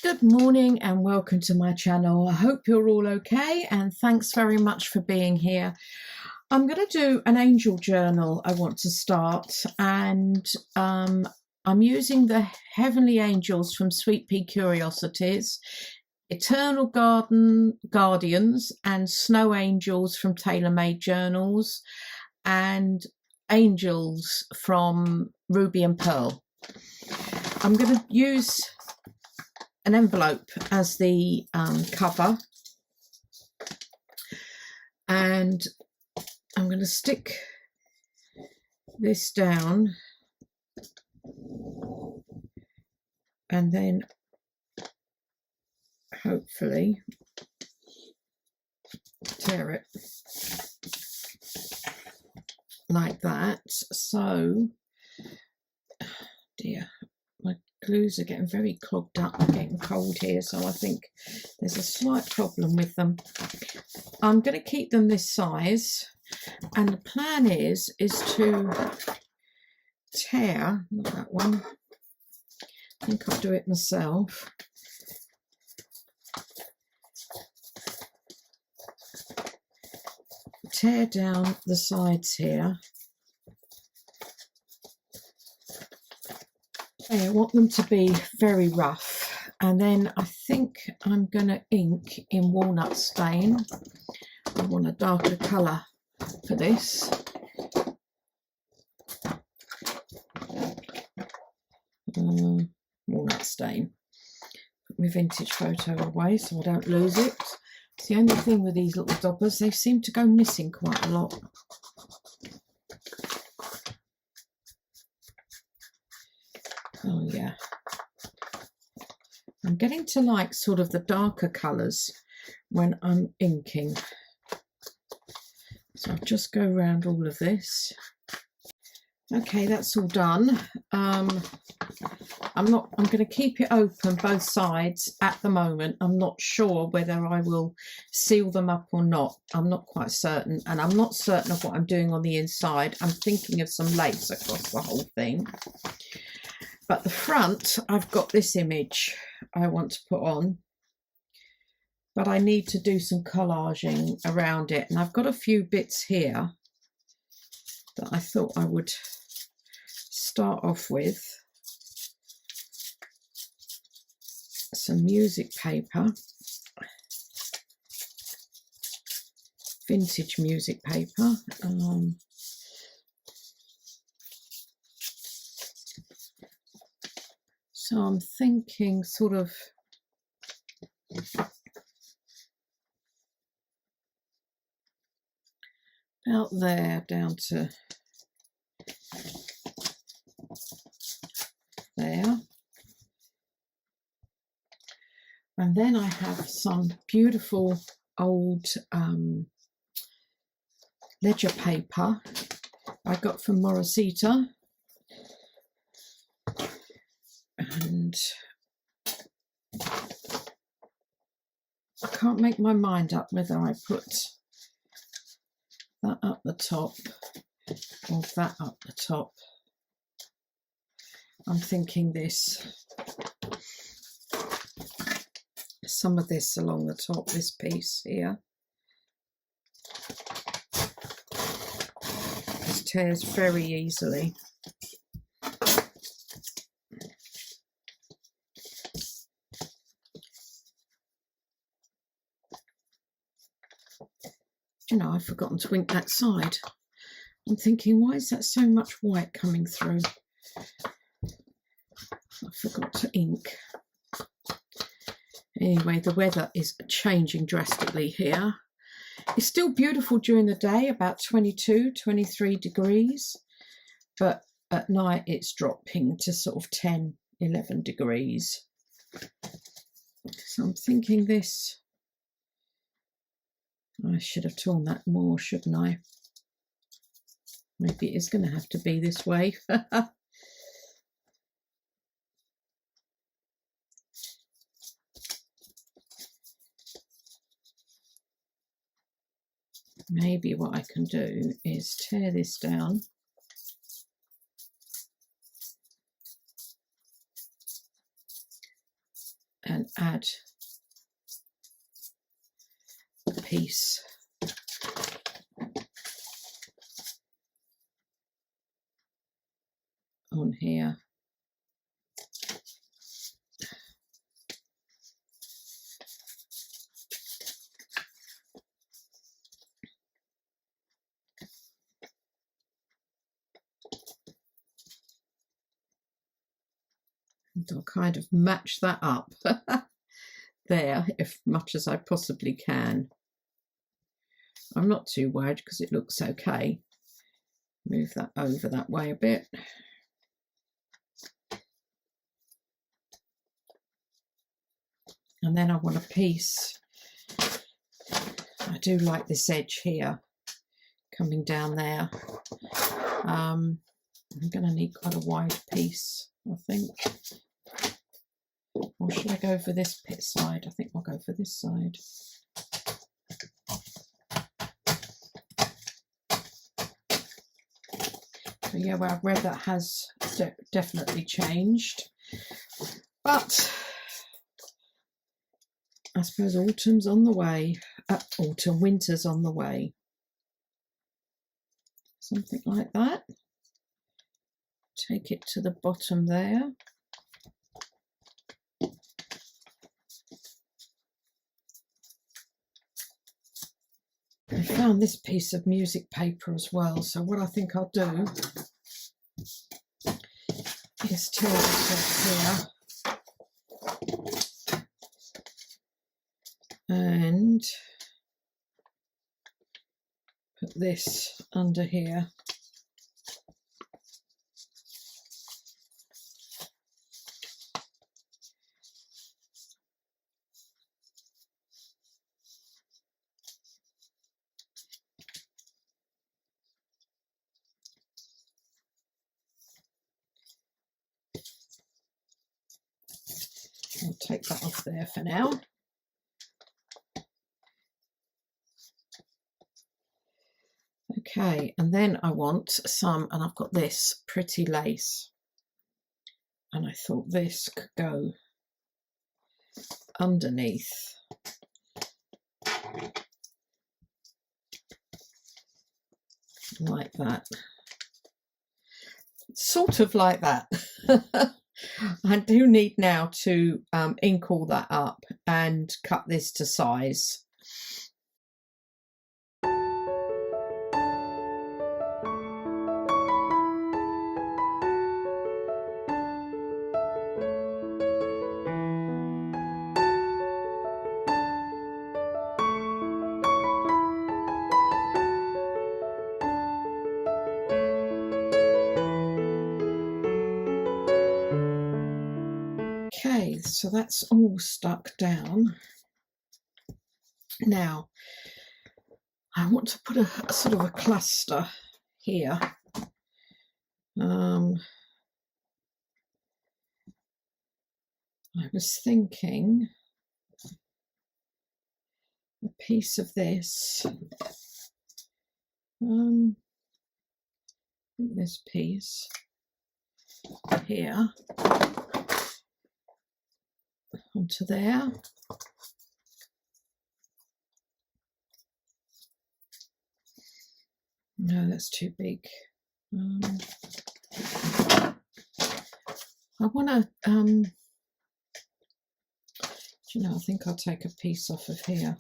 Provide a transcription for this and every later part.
Good morning and welcome to my channel. I hope you're all okay and thanks very much for being here. I'm going to do an angel journal I want to start, and I'm using the Heavenly Angels from Sweet Pea Curiosities, Eternal Guardians and Snow Angels from Tailor Made Journals, and Angels from Ruby and Pearl. I'm going to use an envelope as the cover, and I'm going to stick this down and then hopefully tear it like that. So, dear, my glues are getting very clogged up. I'm getting cold here, so I think there's a slight problem with them. I'm going to keep them this size, and the plan is to tear, not that one, I think I'll do it myself. Tear down the sides here. I want them to be very rough, and then I think I'm going to ink in walnut stain. I want a darker colour for this. Walnut stain. Put my vintage photo away so I don't lose it. It's the only thing with these little dobbers, they seem to go missing quite a lot. Oh yeah. I'm getting to like sort of the darker colours when I'm inking. So I'll just go around all of this. Okay, that's all done. I'm going to keep it open both sides at the moment. I'm not sure whether I will seal them up or not. I'm not quite certain, and I'm not certain of what I'm doing on the inside. I'm thinking of some lace across the whole thing. But the front, I've got this image I want to put on, but I need to do some collaging around it, and I've got a few bits here that I thought I would start off with. Some music paper, vintage music paper. So I'm thinking sort of out there down to there. And then I have some beautiful old ledger paper I got from Morosita. And I can't make my mind up whether I put that up the top or that up the top. I'm thinking this, some of this along the top, this piece here. This tears very easily. You know, I've forgotten to ink that side. I'm thinking, why is that so much white coming through? I forgot to ink. Anyway, the weather is changing drastically here. It's still beautiful during the day, about 22, 23 degrees, but at night it's dropping to sort of 10, 11 degrees. So I'm thinking this, I should have torn that more, shouldn't I? Maybe it is going to have to be this way. Maybe what I can do is tear this down. and add a piece on here. And I'll kind of match that up there as much as I possibly can. I'm not too worried because it looks okay. Move that over that way a bit. And then I want a piece. I do like this edge here coming down there. I'm going to need quite a wide piece, I think. Or should I go for this pit side? I think I'll go for this side. So yeah, well, I've read that has definitely changed. But I suppose autumn's on the way. Winter's on the way. Something like that. Take it to the bottom there. I found this piece of music paper as well, so what I think I'll do is tear this off here and put this under here. I'll take that off there for now. Okay, and then I want some, and I've got this pretty lace, and I thought this could go underneath. Like that. Sort of like that. I do need now to ink all that up and cut this to size. Okay, so that's all stuck down. Now, I want to put a sort of a cluster here. I was thinking a piece of this, this piece here onto there. No, that's too big. I want to, you know, I think I'll take a piece off of here.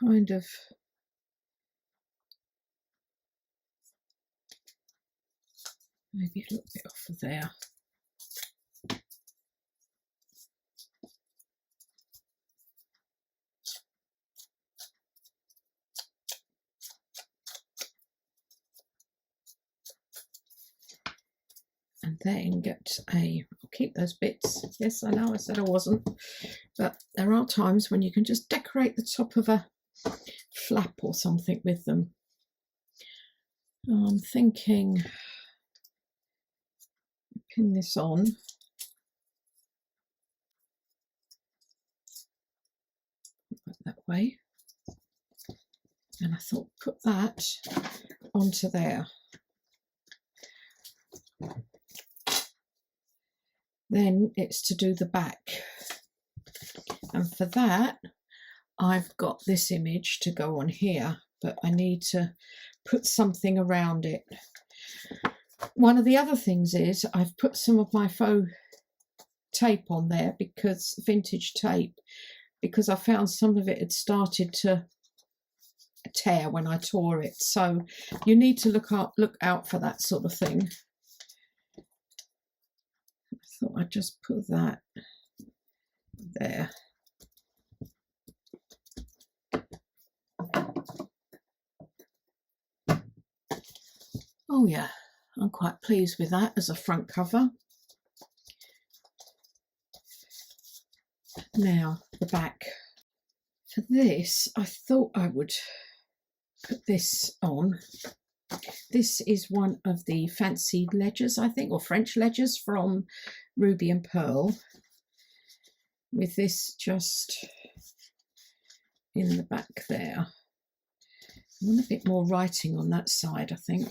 Kind of maybe a little bit off of there. And then get a, I'll keep those bits. Yes, I know I said I wasn't, but there are times when you can just decorate the top of a flap or something with them. I'm thinking, pin this on. way. And I thought, put that onto there. Then it's to do the back. And for that, I've got this image to go on here, but I need to put something around it. One of the other things is I've put some of my faux tape on there, because vintage tape, because I found some of it had started to tear when I tore it. So you need to look out for that sort of thing. I thought I'd just put that there. Oh yeah, I'm quite pleased with that as a front cover. Now the back. For this, I thought I would put this on. This is one of the fancy ledgers, I think, or French ledgers from Ruby and Pearl, with this just in the back there. I want a bit more writing on that side, I think.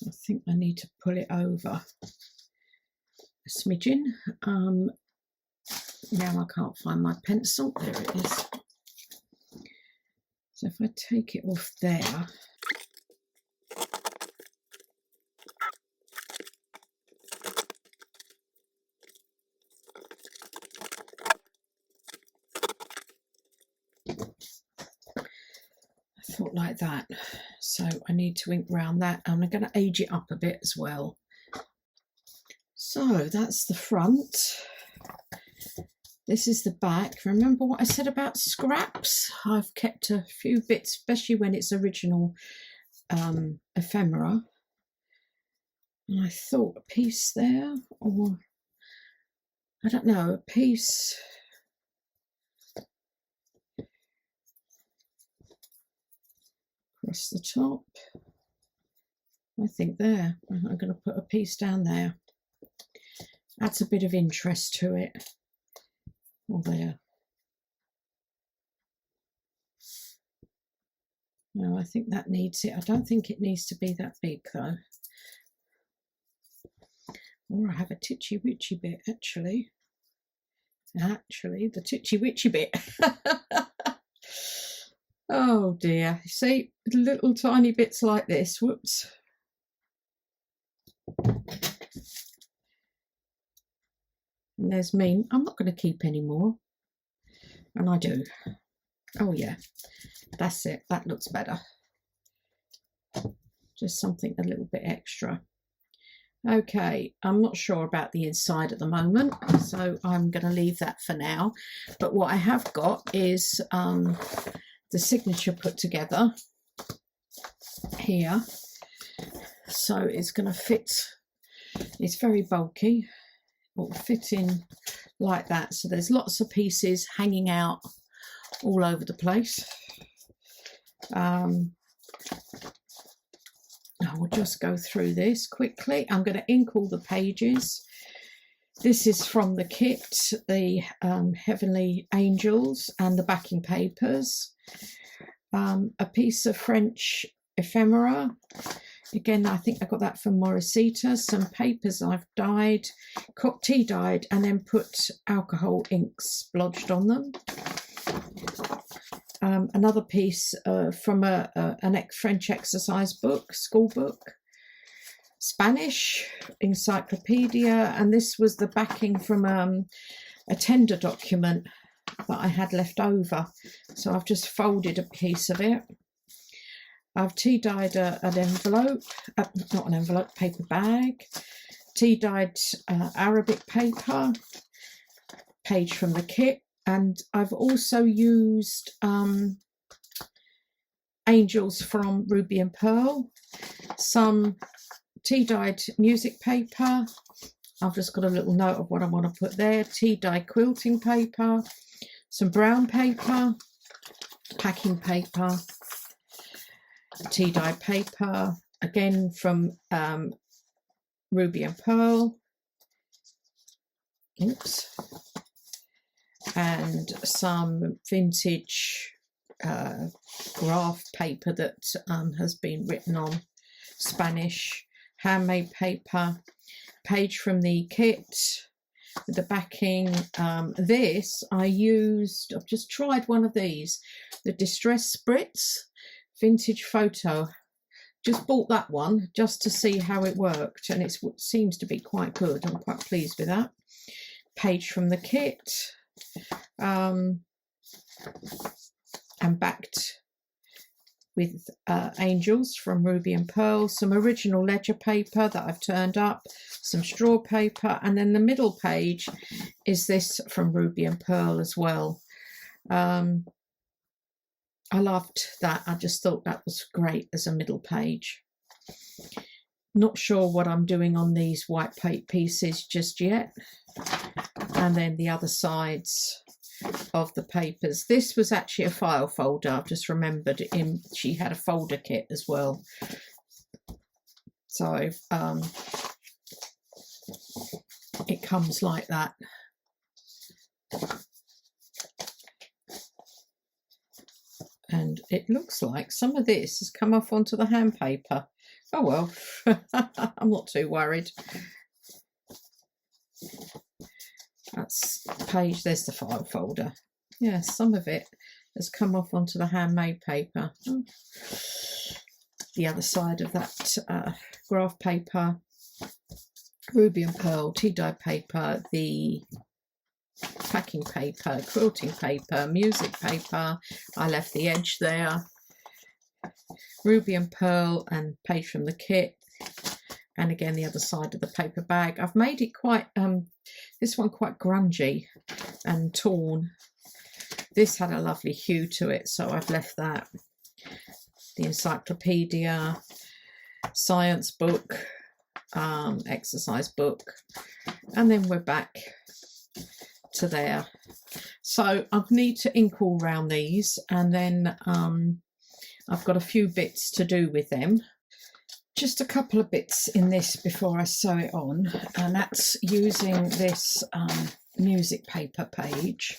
I think I need to pull it over a smidgen. Now I can't find my pencil. There it is. So if I take it off there, I thought like that. So I need to ink around that, and I'm going to age it up a bit as well. So that's the front. This is the back. Remember what I said about scraps? I've kept a few bits, especially when it's original ephemera. And I thought a piece there, or I don't know, a piece across the top. I think there. I'm going to put a piece down there. Adds a bit of interest to it. Or there. No, I think that needs it. I don't think it needs to be that big though. Or I have a titchy witchy bit actually. Actually, the titchy witchy bit. Oh dear. See, little tiny bits like this. Whoops. And there's me. I'm not going to keep any more. And I do. Oh yeah, that's it. That looks better. Just something a little bit extra. Okay, I'm not sure about the inside at the moment, so I'm going to leave that for now. But what I have got is the signature put together here. So it's going to fit. It's very bulky. It will fit in like that. So there's lots of pieces hanging out all over the place. I will just go through this quickly. I'm going to ink all the pages. This is from the kit, the Heavenly Angels and the backing papers. A piece of French ephemera. Again, I think I got that from Morrisita. Some papers I've dyed, tea dyed, and then put alcohol inks splodged on them. Another piece from a French exercise book, school book. Spanish encyclopedia, and this was the backing from a tender document that I had left over. So I've just folded a piece of it. I've tea dyed an envelope, not an envelope, paper bag, tea dyed Arabic paper, page from the kit, and I've also used angels from Ruby and Pearl, some tea dyed music paper. I've just got a little note of what I want to put there, tea dyed quilting paper, some brown paper, packing paper, tea dye paper, again from Ruby and Pearl. Oops. and some vintage graph paper that has been written on, Spanish, handmade paper, page from the kit with the backing. This I've just tried one of these, the Distress Spritz vintage photo. Just bought that one just to see how it worked, and it seems to be quite good. I'm quite pleased with that. Page from the kit, and backed with angels from Ruby and Pearl, some original ledger paper that I've turned up, some straw paper, and then the middle page is this from Ruby and Pearl as well. I loved that. I just thought that was great as a middle page. Not sure what I'm doing on these white pieces just yet. And then the other sides of the papers. This was actually a file folder. I've just remembered she had a folder kit as well. So it comes like that. And it looks like some of this has come off onto the hand paper. Oh well, I'm not too worried. That's page, there's the file folder. Yeah, some of it has come off onto the handmade paper. Oh. The other side of that graph paper, Ruby and Pearl, tea dye paper, the packing paper, quilting paper, music paper. I left the edge there. Ruby and Pearl and page from the kit. And again, the other side of the paper bag. I've made it quite, this one quite grungy and torn. This had a lovely hue to it, so I've left that. The encyclopedia, science book, exercise book. And then we're back to there. So I need to ink all round these, and then I've got a few bits to do with them. Just a couple of bits in this before I sew it on, and that's using this music paper page.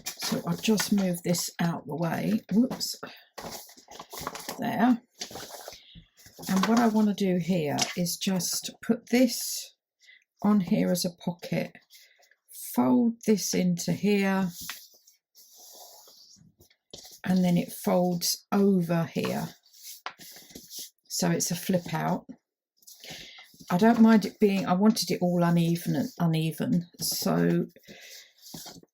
So I'll just move this out the way. Whoops. There. And what I want to do here is just put this on here as a pocket, fold this into here, and then it folds over here. So it's a flip out. I don't mind it being, I wanted it all uneven, so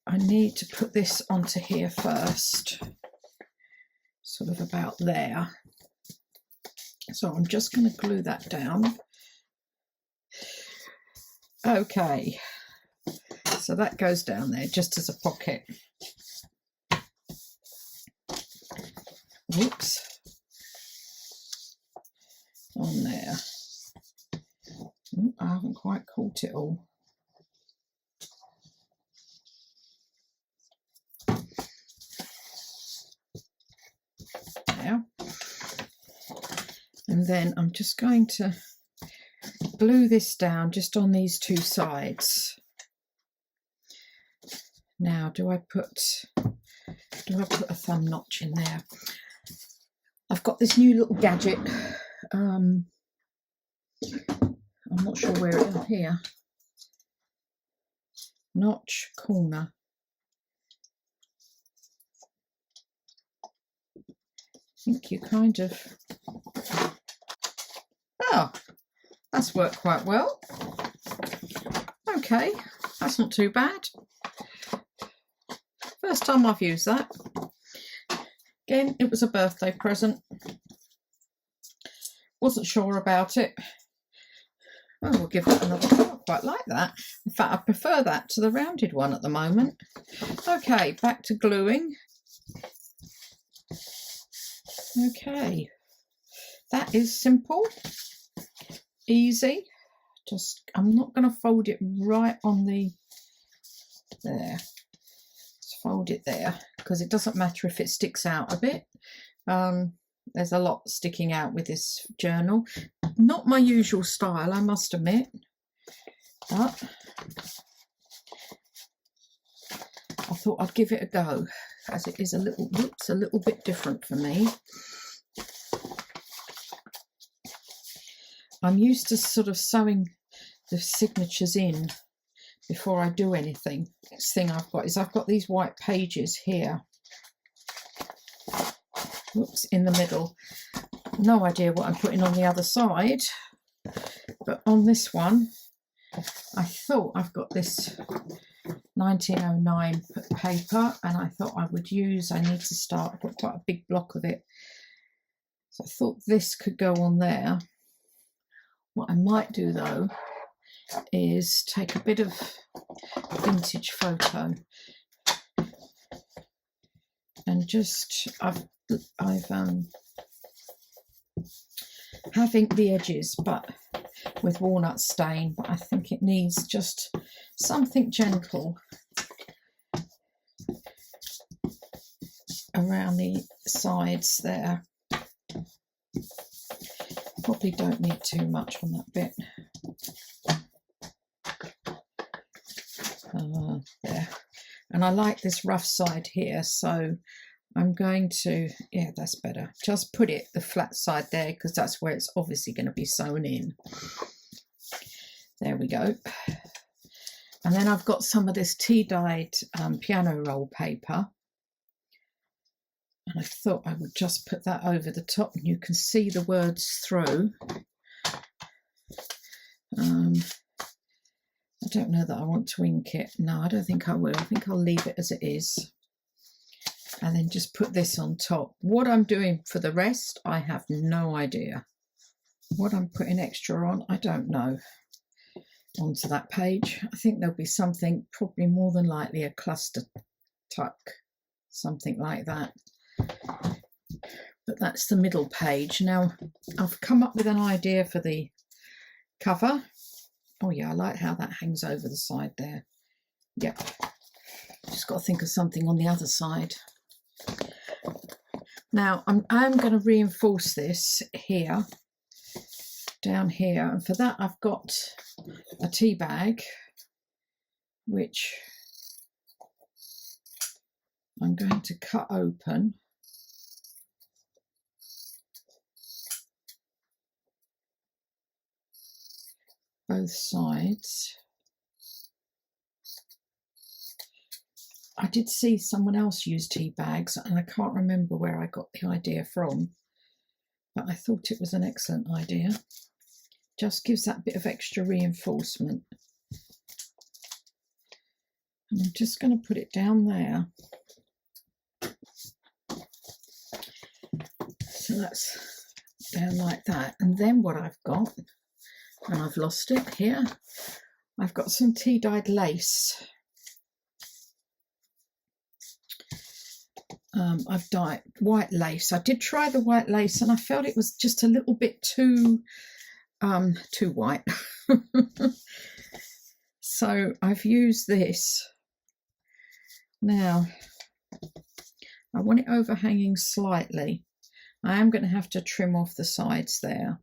I need to put this onto here first, sort of about there. So I'm just going to glue that down. Okay, so that goes down there just as a pocket. Whoops. On there. I haven't quite caught it all. There. And then I'm just going to glue this down just on these two sides. Now, do I put a thumb notch in there? I've got this new little gadget. I'm not sure where it is here. Notch corner. I think you kind of... Oh, that's worked quite well. Okay, that's not too bad. First time I've used that. Again, it was a birthday present. Wasn't sure about it. Oh, we'll give that another go. I quite like that. In fact, I prefer that to the rounded one at the moment. Okay, back to gluing. Okay, that is simple, easy. Just, I'm not going to fold it right on the, there. Just fold it there, because it doesn't matter if it sticks out a bit. There's a lot sticking out with this journal. Not my usual style, I must admit. But I thought I'd give it a go, as it is a little bit different for me. I'm used to sort of sewing the signatures in before I do anything. Next thing I've got these white pages here. Whoops, in the middle. No idea what I'm putting on the other side, but on this one, I thought I've got this 1909 paper, and I thought I need to start. I've got quite a big block of it, so I thought this could go on there. What I might do though is take a bit of vintage photo and just I've having the edges but with walnut stain, but I think it needs just something gentle around the sides there. Probably don't need too much on that bit. There. And I like this rough side here, so I'm going to, yeah, that's better. Just put it the flat side there, because that's where it's obviously going to be sewn in. There we go. And then I've got some of this tea-dyed piano roll paper. And I thought I would just put that over the top, and you can see the words through. I don't know that I want to ink it. No, I don't think I will. I think I'll leave it as it is. And then just put this on top. What I'm doing for the rest, I have no idea. What I'm putting extra on, I don't know. Onto that page, I think there'll be something, probably more than likely a cluster tuck, something like that. But that's the middle page. Now, I've come up with an idea for the cover. Oh yeah, I like how that hangs over the side there. Yep. Just got to think of something on the other side. Now, I'm going to reinforce this here, down here. And for that, I've got a tea bag, which I'm going to cut open. Both sides. I did see someone else use tea bags, and I can't remember where I got the idea from, but I thought it was an excellent idea. Just gives that bit of extra reinforcement. And I'm just going to put it down there. So that's down like that. And then what I've got, and I've lost it here, I've got some tea-dyed lace. I've dyed white lace. I did try the white lace, and I felt it was just a little bit too white. So I've used this. Now, I want it overhanging slightly. I am going to have to trim off the sides there.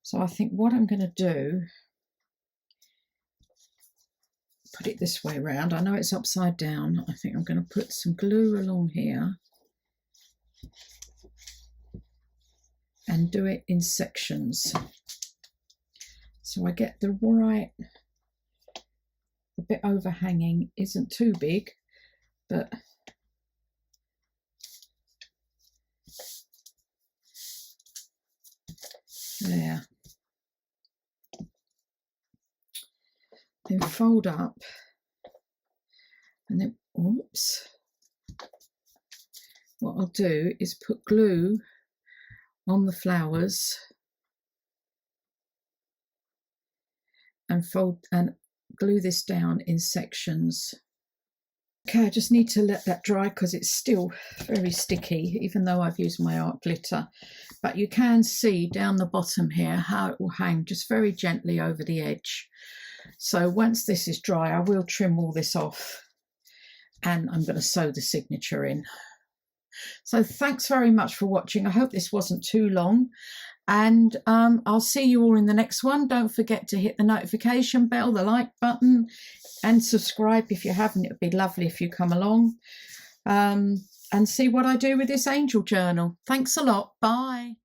So I think what I'm going to do, put it this way round. I know it's upside down. I think I'm going to put some glue along here and do it in sections. So I get the right, the bit overhanging isn't too big, but there. Then fold up, and then, whoops, what I'll do is put glue on the flowers and fold and glue this down in sections. Okay, I just need to let that dry because it's still very sticky, even though I've used my art glitter. But you can see down the bottom here how it will hang just very gently over the edge. So once this is dry, I will trim all this off, and I'm going to sew the signature in. So thanks very much for watching. I hope this wasn't too long. And I'll see you all in the next one. Don't forget to hit the notification bell, the like button, and subscribe if you haven't. It would be lovely if you come along and see what I do with this angel journal. Thanks a lot. Bye.